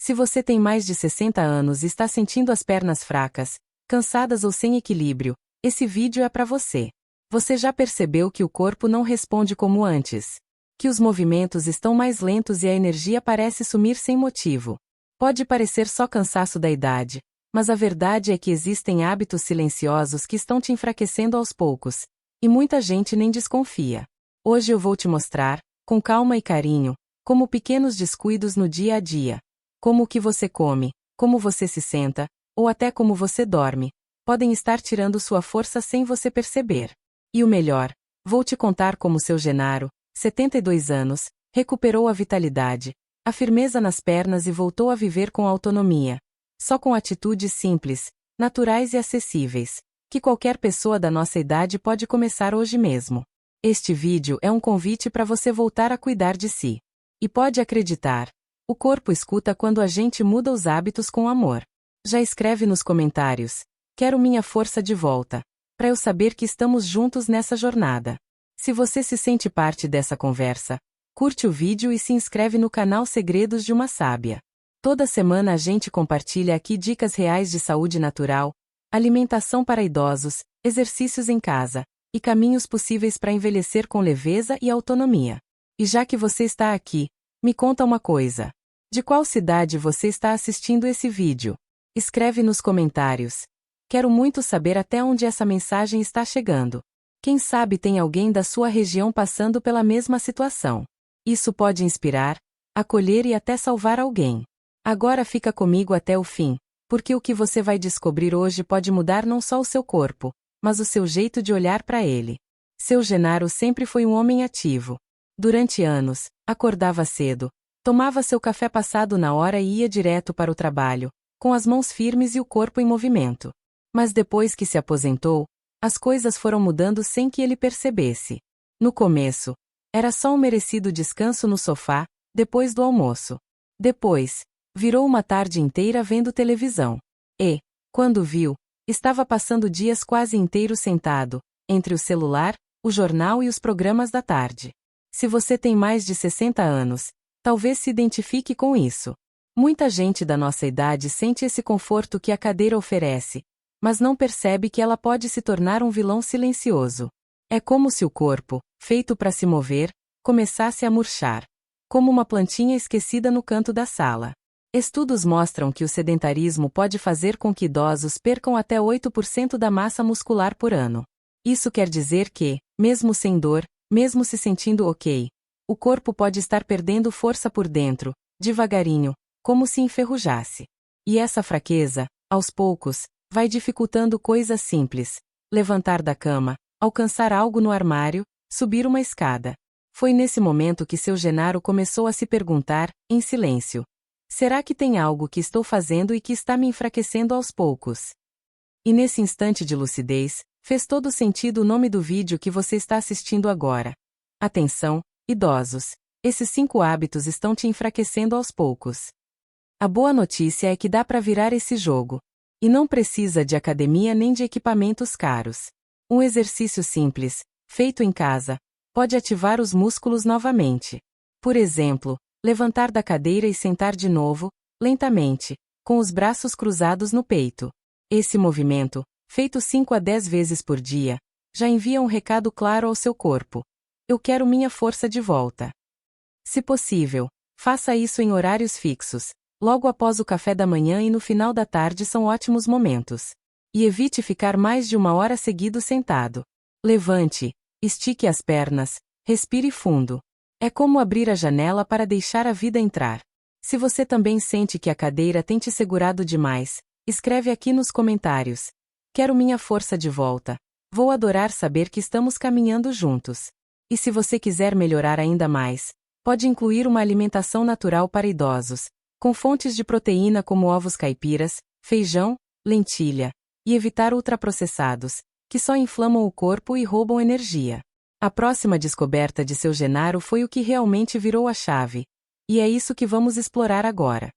Se você tem mais de 60 anos e está sentindo as pernas fracas, cansadas ou sem equilíbrio, esse vídeo é para você. Você já percebeu que o corpo não responde como antes? Que os movimentos estão mais lentos e a energia parece sumir sem motivo? Pode parecer só cansaço da idade, mas a verdade é que existem hábitos silenciosos que estão te enfraquecendo aos poucos, e muita gente nem desconfia. Hoje eu vou te mostrar, com calma e carinho, como pequenos descuidos no dia a dia, como o que você come, como você se senta, ou até como você dorme, podem estar tirando sua força sem você perceber. E o melhor, vou te contar como seu Genaro, 72 anos, recuperou a vitalidade, a firmeza nas pernas e voltou a viver com autonomia. Só com atitudes simples, naturais e acessíveis, que qualquer pessoa da nossa idade pode começar hoje mesmo. Este vídeo é um convite para você voltar a cuidar de si. E pode acreditar, o corpo escuta quando a gente muda os hábitos com amor. Já escreve nos comentários: quero minha força de volta, para eu saber que estamos juntos nessa jornada. Se você se sente parte dessa conversa, curte o vídeo e se inscreve no canal Segredos de uma Sábia. Toda semana a gente compartilha aqui dicas reais de saúde natural, alimentação para idosos, exercícios em casa, e caminhos possíveis para envelhecer com leveza e autonomia. E já que você está aqui, me conta uma coisa. De qual cidade você está assistindo esse vídeo? Escreve nos comentários. Quero muito saber até onde essa mensagem está chegando. Quem sabe tem alguém da sua região passando pela mesma situação. Isso pode inspirar, acolher e até salvar alguém. Agora fica comigo até o fim, porque o que você vai descobrir hoje pode mudar não só o seu corpo, mas o seu jeito de olhar para ele. Seu Genaro sempre foi um homem ativo. Durante anos, acordava cedo, tomava seu café passado na hora e ia direto para o trabalho, com as mãos firmes e o corpo em movimento. Mas depois que se aposentou, as coisas foram mudando sem que ele percebesse. No começo, era só um merecido descanso no sofá, depois do almoço. Depois, virou uma tarde inteira vendo televisão. E, quando viu, estava passando dias quase inteiros sentado, entre o celular, o jornal e os programas da tarde. Se você tem mais de 60 anos, talvez se identifique com isso. Muita gente da nossa idade sente esse conforto que a cadeira oferece, mas não percebe que ela pode se tornar um vilão silencioso. É como se o corpo, feito para se mover, começasse a murchar, como uma plantinha esquecida no canto da sala. Estudos mostram que o sedentarismo pode fazer com que idosos percam até 8% da massa muscular por ano. Isso quer dizer que, mesmo sem dor, mesmo se sentindo ok, o corpo pode estar perdendo força por dentro, devagarinho, como se enferrujasse. E essa fraqueza, aos poucos, vai dificultando coisas simples: levantar da cama, alcançar algo no armário, subir uma escada. Foi nesse momento que seu Genaro começou a se perguntar, em silêncio: será que tem algo que estou fazendo e que está me enfraquecendo aos poucos? E nesse instante de lucidez, fez todo sentido o nome do vídeo que você está assistindo agora. Atenção, idosos! Esses 5 hábitos estão te enfraquecendo aos poucos. A boa notícia é que dá para virar esse jogo. E não precisa de academia nem de equipamentos caros. Um exercício simples, feito em casa, pode ativar os músculos novamente. Por exemplo, levantar da cadeira e sentar de novo, lentamente, com os braços cruzados no peito. Esse movimento, feito 5 a 10 vezes por dia, já envia um recado claro ao seu corpo: eu quero minha força de volta. Se possível, faça isso em horários fixos. Logo após o café da manhã e no final da tarde são ótimos momentos. E evite ficar mais de 1 hora seguido sentado. Levante, estique as pernas, respire fundo. É como abrir a janela para deixar a vida entrar. Se você também sente que a cadeira tem te segurado demais, escreve aqui nos comentários: quero minha força de volta. Vou adorar saber que estamos caminhando juntos. E se você quiser melhorar ainda mais, pode incluir uma alimentação natural para idosos, com fontes de proteína como ovos caipiras, feijão, lentilha, e evitar ultraprocessados, que só inflamam o corpo e roubam energia. A próxima descoberta de seu Genaro foi o que realmente virou a chave. E é isso que vamos explorar agora.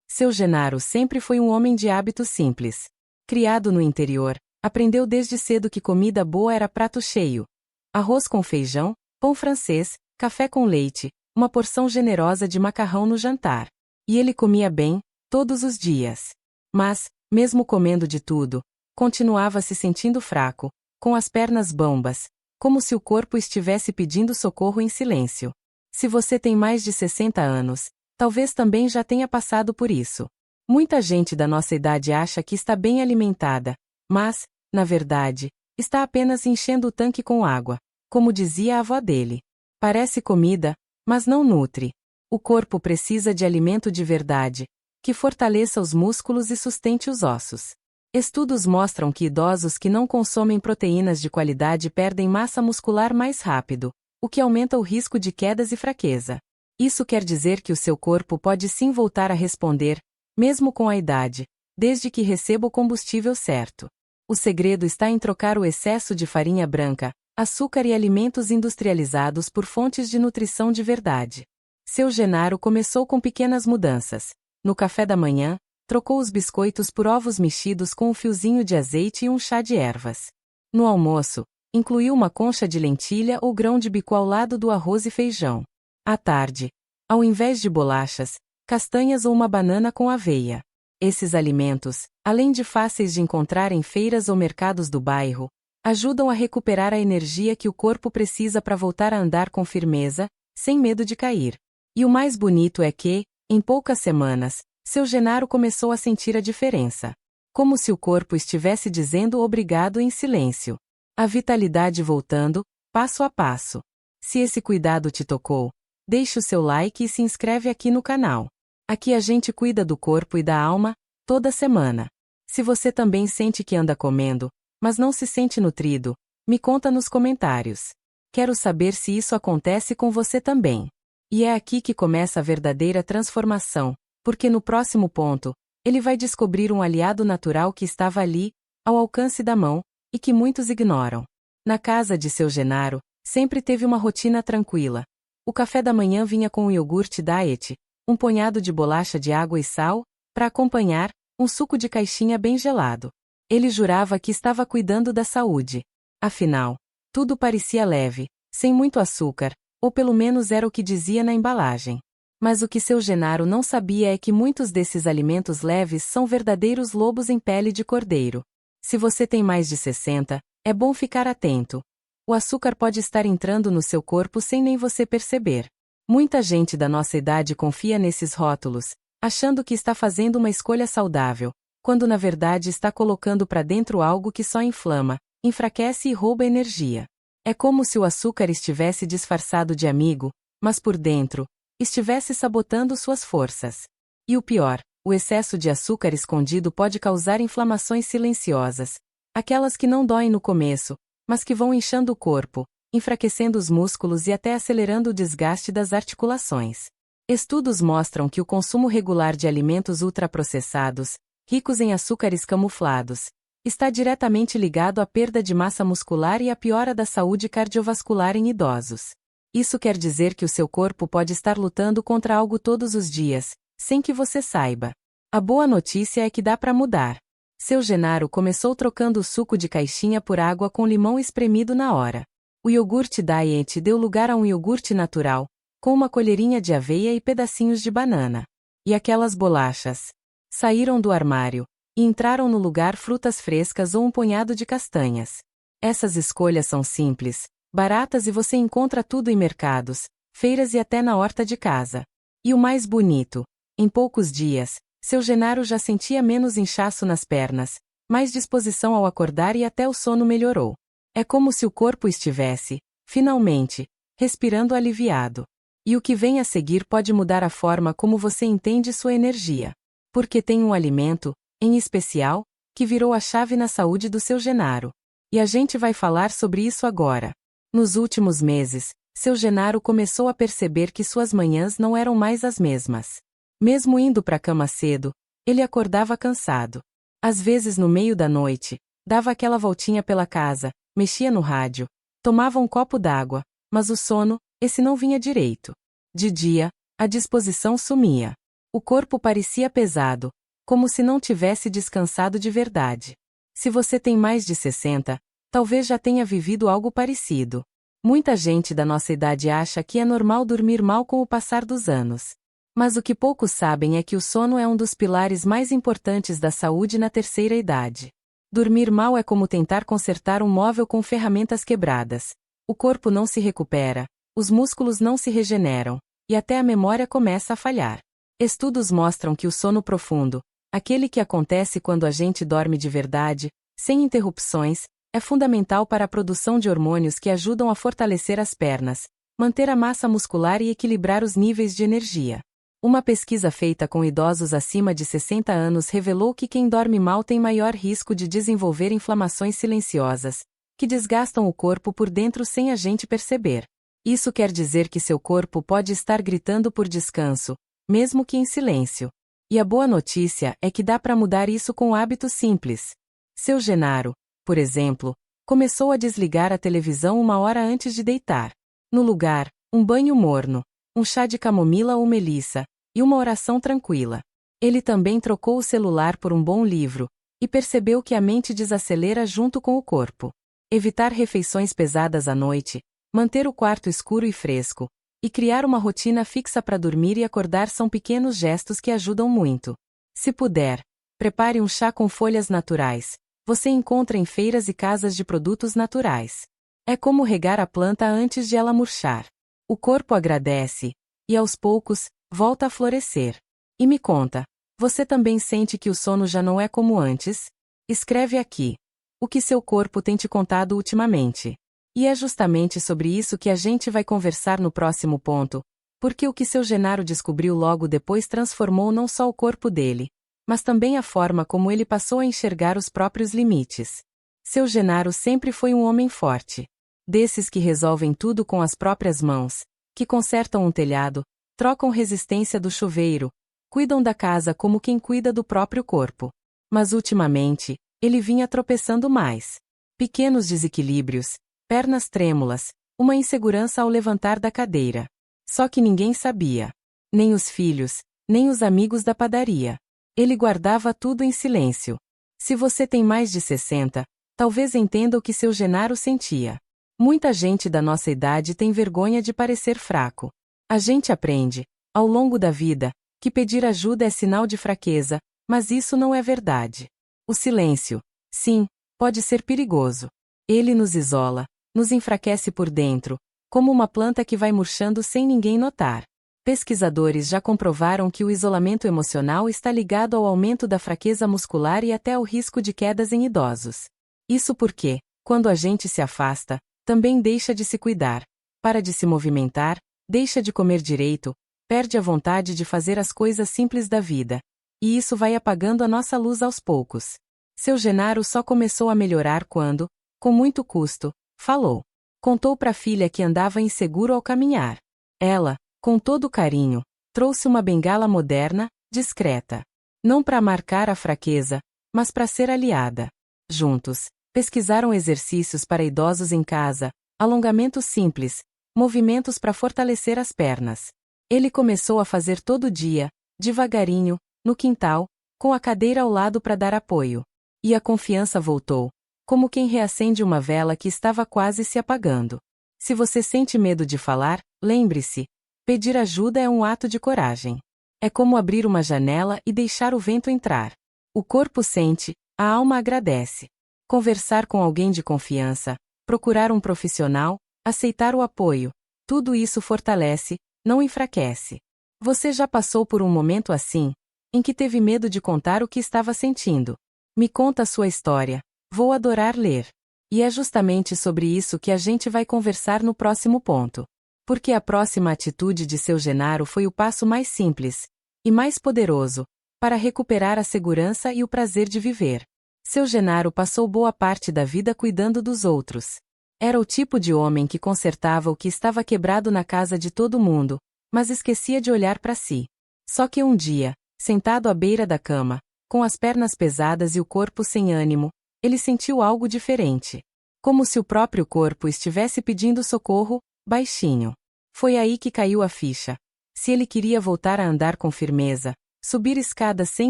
Seu Genaro sempre foi um homem de hábitos simples. Criado no interior, aprendeu desde cedo que comida boa era prato cheio. Arroz com feijão, pão francês, café com leite, uma porção generosa de macarrão no jantar. E ele comia bem, todos os dias. Mas, mesmo comendo de tudo, continuava se sentindo fraco, com as pernas bambas, como se o corpo estivesse pedindo socorro em silêncio. Se você tem mais de 60 anos, talvez também já tenha passado por isso. Muita gente da nossa idade acha que está bem alimentada, mas, na verdade, está apenas enchendo o tanque com água, como dizia a avó dele. Parece comida, mas não nutre. O corpo precisa de alimento de verdade, que fortaleça os músculos e sustente os ossos. Estudos mostram que idosos que não consomem proteínas de qualidade perdem massa muscular mais rápido, o que aumenta o risco de quedas e fraqueza. Isso quer dizer que o seu corpo pode sim voltar a responder, mesmo com a idade, desde que receba o combustível certo. O segredo está em trocar o excesso de farinha branca, açúcar e alimentos industrializados por fontes de nutrição de verdade. Seu Genaro começou com pequenas mudanças. No café da manhã, trocou os biscoitos por ovos mexidos com um fiozinho de azeite e um chá de ervas. No almoço, incluiu uma concha de lentilha ou grão de bico ao lado do arroz e feijão. À tarde, ao invés de bolachas, castanhas ou uma banana com aveia. Esses alimentos, além de fáceis de encontrar em feiras ou mercados do bairro, ajudam a recuperar a energia que o corpo precisa para voltar a andar com firmeza, sem medo de cair. E o mais bonito é que, em poucas semanas, seu Genaro começou a sentir a diferença. Como se o corpo estivesse dizendo obrigado em silêncio. A vitalidade voltando, passo a passo. Se esse cuidado te tocou, deixe o seu like e se inscreve aqui no canal. Aqui a gente cuida do corpo e da alma, toda semana. Se você também sente que anda comendo, mas não se sente nutrido, me conta nos comentários. Quero saber se isso acontece com você também. E é aqui que começa a verdadeira transformação, porque no próximo ponto, ele vai descobrir um aliado natural que estava ali, ao alcance da mão, e que muitos ignoram. Na casa de seu Genaro, sempre teve uma rotina tranquila. O café da manhã vinha com um iogurte diet, um punhado de bolacha de água e sal, para acompanhar, um suco de caixinha bem gelado. Ele jurava que estava cuidando da saúde. Afinal, tudo parecia leve, sem muito açúcar, ou pelo menos era o que dizia na embalagem. Mas o que seu Genaro não sabia é que muitos desses alimentos leves são verdadeiros lobos em pele de cordeiro. Se você tem mais de 60, é bom ficar atento. O açúcar pode estar entrando no seu corpo sem nem você perceber. Muita gente da nossa idade confia nesses rótulos, achando que está fazendo uma escolha saudável, quando na verdade está colocando para dentro algo que só inflama, enfraquece e rouba energia. É como se o açúcar estivesse disfarçado de amigo, mas por dentro, estivesse sabotando suas forças. E o pior, o excesso de açúcar escondido pode causar inflamações silenciosas, aquelas que não doem no começo, mas que vão inchando o corpo, enfraquecendo os músculos e até acelerando o desgaste das articulações. Estudos mostram que o consumo regular de alimentos ultraprocessados, ricos em açúcares camuflados, está diretamente ligado à perda de massa muscular e à piora da saúde cardiovascular em idosos. Isso quer dizer que o seu corpo pode estar lutando contra algo todos os dias, sem que você saiba. A boa notícia é que dá para mudar. Seu Genaro começou trocando o suco de caixinha por água com limão espremido na hora. O iogurte diet deu lugar a um iogurte natural, com uma colherinha de aveia e pedacinhos de banana. E aquelas bolachas saíram do armário e entraram no lugar frutas frescas ou um punhado de castanhas. Essas escolhas são simples, baratas e você encontra tudo em mercados, feiras e até na horta de casa. E o mais bonito, em poucos dias, seu Genaro já sentia menos inchaço nas pernas, mais disposição ao acordar e até o sono melhorou. É como se o corpo estivesse, finalmente, respirando aliviado. E o que vem a seguir pode mudar a forma como você entende sua energia. Porque tem um alimento, em especial, que virou a chave na saúde do seu Genaro. E a gente vai falar sobre isso agora. Nos últimos meses, seu Genaro começou a perceber que suas manhãs não eram mais as mesmas. Mesmo indo para a cama cedo, ele acordava cansado. Às vezes no meio da noite, dava aquela voltinha pela casa, mexia no rádio, tomava um copo d'água, mas o sono, esse não vinha direito. De dia, a disposição sumia. O corpo parecia pesado, como se não tivesse descansado de verdade. Se você tem mais de 60, talvez já tenha vivido algo parecido. Muita gente da nossa idade acha que é normal dormir mal com o passar dos anos. Mas o que poucos sabem é que o sono é um dos pilares mais importantes da saúde na terceira idade. Dormir mal é como tentar consertar um móvel com ferramentas quebradas. O corpo não se recupera, os músculos não se regeneram, e até a memória começa a falhar. Estudos mostram que o sono profundo, aquele que acontece quando a gente dorme de verdade, sem interrupções, é fundamental para a produção de hormônios que ajudam a fortalecer as pernas, manter a massa muscular e equilibrar os níveis de energia. Uma pesquisa feita com idosos acima de 60 anos revelou que quem dorme mal tem maior risco de desenvolver inflamações silenciosas, que desgastam o corpo por dentro sem a gente perceber. Isso quer dizer que seu corpo pode estar gritando por descanso, mesmo que em silêncio. E a boa notícia é que dá para mudar isso com hábitos simples. Seu Genaro, por exemplo, começou a desligar a televisão 1 hora antes de deitar. No lugar, um banho morno, um chá de camomila ou melissa, e uma oração tranquila. Ele também trocou o celular por um bom livro, e percebeu que a mente desacelera junto com o corpo. Evitar refeições pesadas à noite, manter o quarto escuro e fresco, e criar uma rotina fixa para dormir e acordar são pequenos gestos que ajudam muito. Se puder, prepare um chá com folhas naturais. Você encontra em feiras e casas de produtos naturais. É como regar a planta antes de ela murchar. O corpo agradece, e aos poucos, volta a florescer. E me conta, você também sente que o sono já não é como antes? Escreve aqui o que seu corpo tem te contado ultimamente. E é justamente sobre isso que a gente vai conversar no próximo ponto, porque o que seu Genaro descobriu logo depois transformou não só o corpo dele, mas também a forma como ele passou a enxergar os próprios limites. Seu Genaro sempre foi um homem forte. Desses que resolvem tudo com as próprias mãos, que consertam um telhado, trocam resistência do chuveiro, cuidam da casa como quem cuida do próprio corpo. Mas ultimamente, ele vinha tropeçando mais. Pequenos desequilíbrios, pernas trêmulas, uma insegurança ao levantar da cadeira. Só que ninguém sabia. Nem os filhos, nem os amigos da padaria. Ele guardava tudo em silêncio. Se você tem mais de 60, talvez entenda o que seu Genaro sentia. Muita gente da nossa idade tem vergonha de parecer fraco. A gente aprende, ao longo da vida, que pedir ajuda é sinal de fraqueza, mas isso não é verdade. O silêncio, sim, pode ser perigoso. Ele nos isola, nos enfraquece por dentro, como uma planta que vai murchando sem ninguém notar. Pesquisadores já comprovaram que o isolamento emocional está ligado ao aumento da fraqueza muscular e até ao risco de quedas em idosos. Isso porque, quando a gente se afasta, também deixa de se cuidar, para de se movimentar, deixa de comer direito, perde a vontade de fazer as coisas simples da vida. E isso vai apagando a nossa luz aos poucos. Seu Genaro só começou a melhorar quando, com muito custo, falou. Contou para a filha que andava inseguro ao caminhar. Ela, com todo carinho, trouxe uma bengala moderna, discreta. Não para marcar a fraqueza, mas para ser aliada. Juntos, pesquisaram exercícios para idosos em casa, alongamentos simples, movimentos para fortalecer as pernas. Ele começou a fazer todo dia, devagarinho, no quintal, com a cadeira ao lado para dar apoio. E a confiança voltou, como quem reacende uma vela que estava quase se apagando. Se você sente medo de falar, lembre-se, pedir ajuda é um ato de coragem. É como abrir uma janela e deixar o vento entrar. O corpo sente, a alma agradece. Conversar com alguém de confiança, procurar um profissional, aceitar o apoio, tudo isso fortalece, não enfraquece. Você já passou por um momento assim, em que teve medo de contar o que estava sentindo? Me conta a sua história, vou adorar ler. E é justamente sobre isso que a gente vai conversar no próximo ponto. Porque a próxima atitude de seu Genaro foi o passo mais simples, e mais poderoso, para recuperar a segurança e o prazer de viver. Seu Genaro passou boa parte da vida cuidando dos outros. Era o tipo de homem que consertava o que estava quebrado na casa de todo mundo, mas esquecia de olhar para si. Só que um dia, sentado à beira da cama, com as pernas pesadas e o corpo sem ânimo, ele sentiu algo diferente. Como se o próprio corpo estivesse pedindo socorro, baixinho. Foi aí que caiu a ficha. Se ele queria voltar a andar com firmeza, subir escadas sem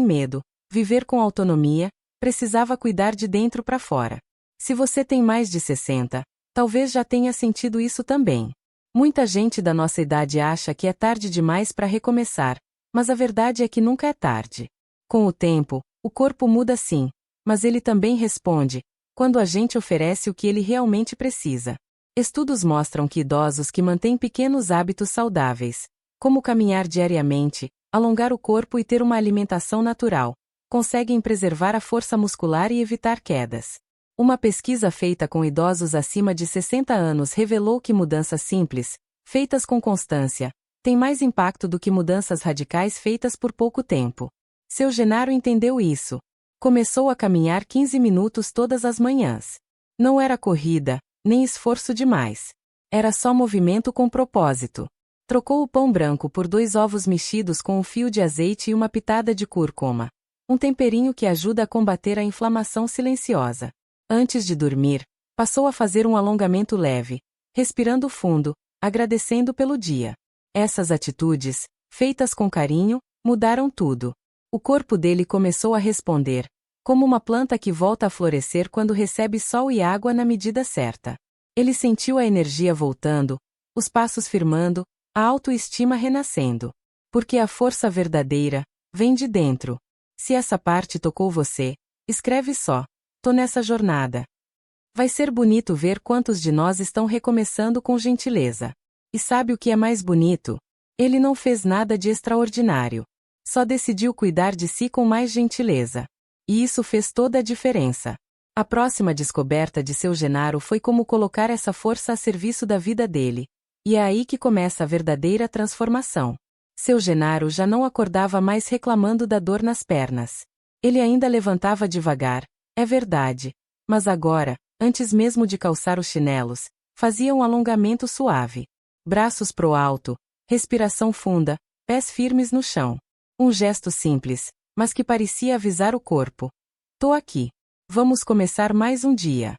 medo, viver com autonomia, precisava cuidar de dentro para fora. Se você tem mais de 60, talvez já tenha sentido isso também. Muita gente da nossa idade acha que é tarde demais para recomeçar, Mas a verdade é que nunca é tarde. Com o tempo, o corpo muda sim, mas ele também responde, quando a gente oferece o que ele realmente precisa. Estudos mostram que idosos que mantêm pequenos hábitos saudáveis, como caminhar diariamente, alongar o corpo e ter uma alimentação natural, conseguem preservar a força muscular e evitar quedas. Uma pesquisa feita com idosos acima de 60 anos revelou que mudanças simples, feitas com constância, têm mais impacto do que mudanças radicais feitas por pouco tempo. Seu Genaro entendeu isso. Começou a caminhar 15 minutos todas as manhãs. Não era corrida, nem esforço demais. Era só movimento com propósito. Trocou o pão branco por 2 ovos mexidos com um fio de azeite e uma pitada de cúrcuma. Um temperinho que ajuda a combater a inflamação silenciosa. Antes de dormir, passou a fazer um alongamento leve, respirando fundo, agradecendo pelo dia. Essas atitudes, feitas com carinho, mudaram tudo. O corpo dele começou a responder, como uma planta que volta a florescer quando recebe sol e água na medida certa. Ele sentiu a energia voltando, os passos firmando, a autoestima renascendo. Porque a força verdadeira vem de dentro. Se essa parte tocou você, escreve só: tô nessa jornada. Vai ser bonito ver quantos de nós estão recomeçando com gentileza. E sabe o que é mais bonito? Ele não fez nada de extraordinário. Só decidiu cuidar de si com mais gentileza. E isso fez toda a diferença. A próxima descoberta de seu Genaro foi como colocar essa força a serviço da vida dele. E é aí que começa a verdadeira transformação. Seu Genaro já não acordava mais reclamando da dor nas pernas. Ele ainda levantava devagar, é verdade. Mas agora, antes mesmo de calçar os chinelos, fazia um alongamento suave. Braços pro alto, respiração funda, pés firmes no chão. Um gesto simples, mas que parecia avisar o corpo. Tô aqui. Vamos começar mais um dia.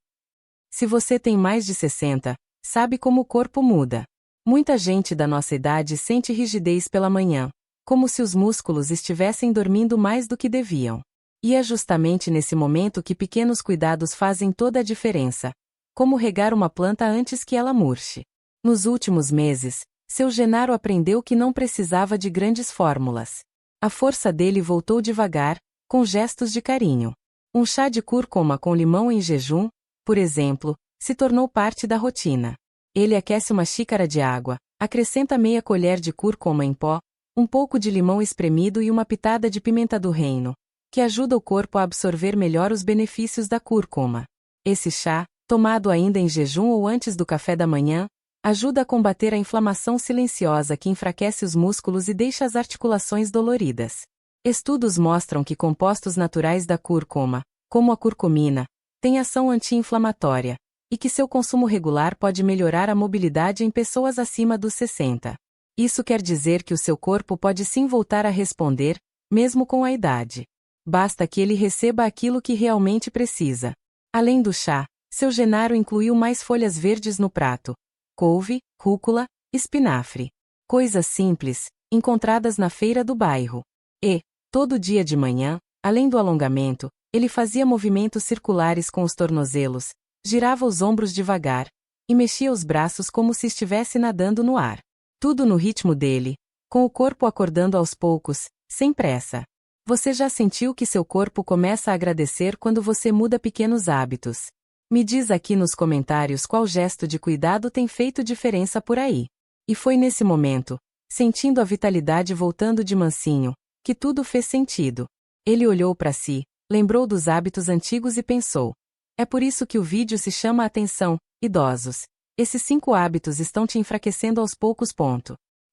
Se você tem mais de 60, sabe como o corpo muda. Muita gente da nossa idade sente rigidez pela manhã, como se os músculos estivessem dormindo mais do que deviam. E é justamente nesse momento que pequenos cuidados fazem toda a diferença, como regar uma planta antes que ela murche. Nos últimos meses, seu Genaro aprendeu que não precisava de grandes fórmulas. A força dele voltou devagar, com gestos de carinho. Um chá de cúrcuma com limão em jejum, por exemplo, se tornou parte da rotina. Ele aquece uma xícara de água, acrescenta meia colher de cúrcuma em pó, um pouco de limão espremido e uma pitada de pimenta do reino, que ajuda o corpo a absorver melhor os benefícios da cúrcuma. Esse chá, tomado ainda em jejum ou antes do café da manhã, ajuda a combater a inflamação silenciosa que enfraquece os músculos e deixa as articulações doloridas. Estudos mostram que compostos naturais da cúrcuma, como a curcumina, têm ação anti-inflamatória, e que seu consumo regular pode melhorar a mobilidade em pessoas acima dos 60. Isso quer dizer que o seu corpo pode sim voltar a responder, mesmo com a idade. Basta que ele receba aquilo que realmente precisa. Além do chá, seu Genaro incluiu mais folhas verdes no prato: couve, rúcula, espinafre. Coisas simples, encontradas na feira do bairro. E, todo dia de manhã, além do alongamento, ele fazia movimentos circulares com os tornozelos, girava os ombros devagar, e mexia os braços como se estivesse nadando no ar. Tudo no ritmo dele, com o corpo acordando aos poucos, sem pressa. Você já sentiu que seu corpo começa a agradecer quando você muda pequenos hábitos? Me diz aqui nos comentários qual gesto de cuidado tem feito diferença por aí. E foi nesse momento, sentindo a vitalidade voltando de mansinho, que tudo fez sentido. Ele olhou para si, lembrou dos hábitos antigos e pensou: é por isso que o vídeo se chama Atenção, idosos. Esses 5 hábitos estão te enfraquecendo aos poucos.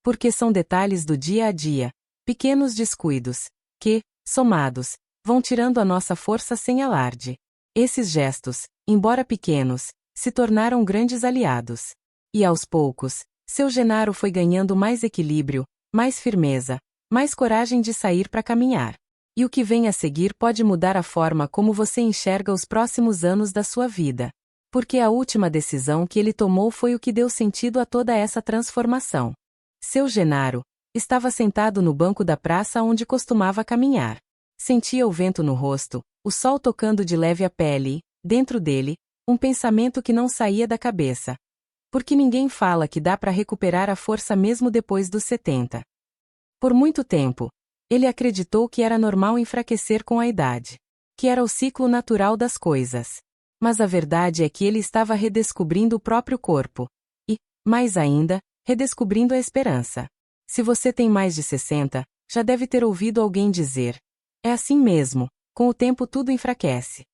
Porque são detalhes do dia a dia, pequenos descuidos, que, somados, vão tirando a nossa força sem alarde. Esses gestos, embora pequenos, se tornaram grandes aliados. E aos poucos, seu Genaro foi ganhando mais equilíbrio, mais firmeza, mais coragem de sair para caminhar. E o que vem a seguir pode mudar a forma como você enxerga os próximos anos da sua vida. Porque a última decisão que ele tomou foi o que deu sentido a toda essa transformação. Seu Genaro estava sentado no banco da praça onde costumava caminhar. Sentia o vento no rosto, o sol tocando de leve a pele e, dentro dele, um pensamento que não saía da cabeça. Porque ninguém fala que dá para recuperar a força mesmo depois dos 70. Por muito tempo, Ele acreditou que era normal enfraquecer com a idade. Que era o ciclo natural das coisas. Mas a verdade é que ele estava redescobrindo o próprio corpo. E, mais ainda, redescobrindo a esperança. Se você tem mais de 60, já deve ter ouvido alguém dizer: é assim mesmo, com o tempo tudo enfraquece.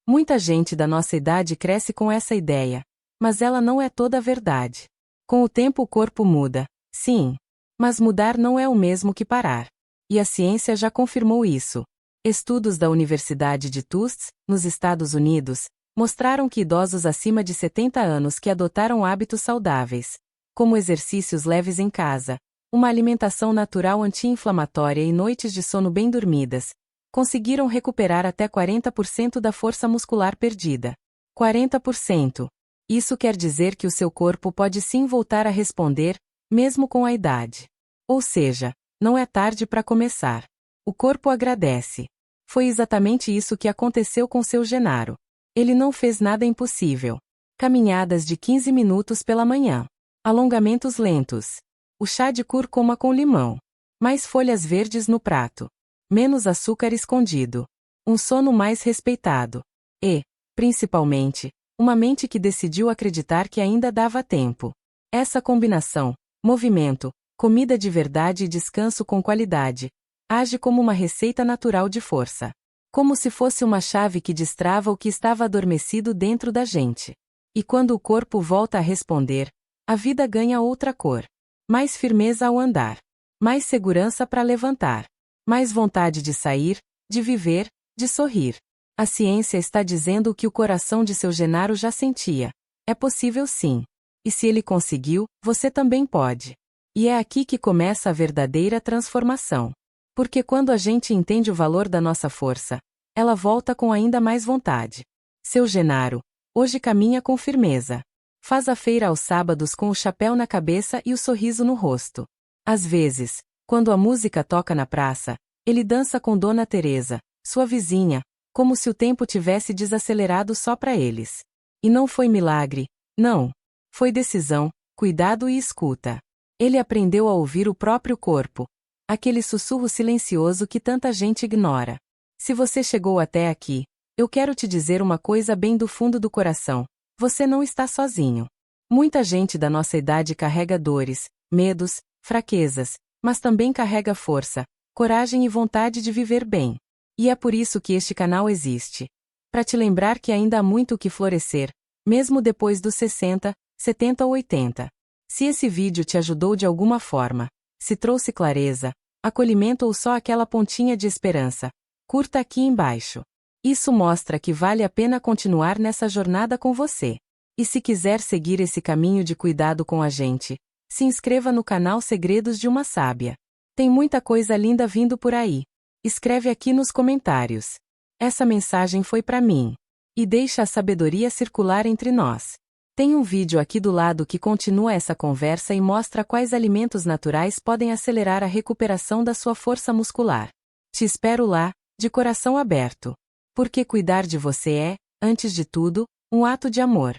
Muita gente da nossa idade cresce com essa ideia. Mas ela não é toda a verdade. Com o tempo o corpo muda, sim. Mas mudar não é o mesmo que parar. E a ciência já confirmou isso. Estudos da Universidade de Tufts, nos Estados Unidos, mostraram que idosos acima de 70 anos que adotaram hábitos saudáveis, como exercícios leves em casa, uma alimentação natural anti-inflamatória e noites de sono bem dormidas, conseguiram recuperar até 40% da força muscular perdida. 40%. Isso quer dizer que o seu corpo pode sim voltar a responder, mesmo com a idade. Ou seja, não é tarde para começar. O corpo agradece. Foi exatamente isso que aconteceu com seu Genaro. Ele não fez nada impossível. Caminhadas de 15 minutos pela manhã. Alongamentos lentos. O chá de cúrcuma com limão. Mais folhas verdes no prato. Menos açúcar escondido. Um sono mais respeitado. E, principalmente, uma mente que decidiu acreditar que ainda dava tempo. Essa combinação, movimento, comida de verdade e descanso com qualidade, age como uma receita natural de força. Como se fosse uma chave que destrava o que estava adormecido dentro da gente. E quando o corpo volta a responder, a vida ganha outra cor. Mais firmeza ao andar. Mais segurança para levantar. Mais vontade de sair, de viver, de sorrir. A ciência está dizendo o que o coração de seu Genaro já sentia. É possível sim. E se ele conseguiu, você também pode. E é aqui que começa a verdadeira transformação. Porque quando a gente entende o valor da nossa força, ela volta com ainda mais vontade. Seu Genaro, hoje caminha com firmeza. Faz a feira aos sábados com o chapéu na cabeça e o sorriso no rosto. Às vezes, quando a música toca na praça, ele dança com Dona Teresa, sua vizinha, como se o tempo tivesse desacelerado só para eles. E não foi milagre, não. Foi decisão, cuidado e escuta. Ele aprendeu a ouvir o próprio corpo. Aquele sussurro silencioso que tanta gente ignora. Se você chegou até aqui, eu quero te dizer uma coisa bem do fundo do coração. Você não está sozinho. Muita gente da nossa idade carrega dores, medos, fraquezas, mas também carrega força, coragem e vontade de viver bem. E é por isso que este canal existe. Para te lembrar que ainda há muito o que florescer, mesmo depois dos 60, 70 ou 80. Se esse vídeo te ajudou de alguma forma, se trouxe clareza, acolhimento ou só aquela pontinha de esperança, curta aqui embaixo. Isso mostra que vale a pena continuar nessa jornada com você. E se quiser seguir esse caminho de cuidado com a gente, se inscreva no canal Segredos de uma Sábia. Tem muita coisa linda vindo por aí. Escreve aqui nos comentários. Essa mensagem foi para mim. E deixa a sabedoria circular entre nós. Tem um vídeo aqui do lado que continua essa conversa e mostra quais alimentos naturais podem acelerar a recuperação da sua força muscular. Te espero lá, de coração aberto. Porque cuidar de você é, antes de tudo, um ato de amor.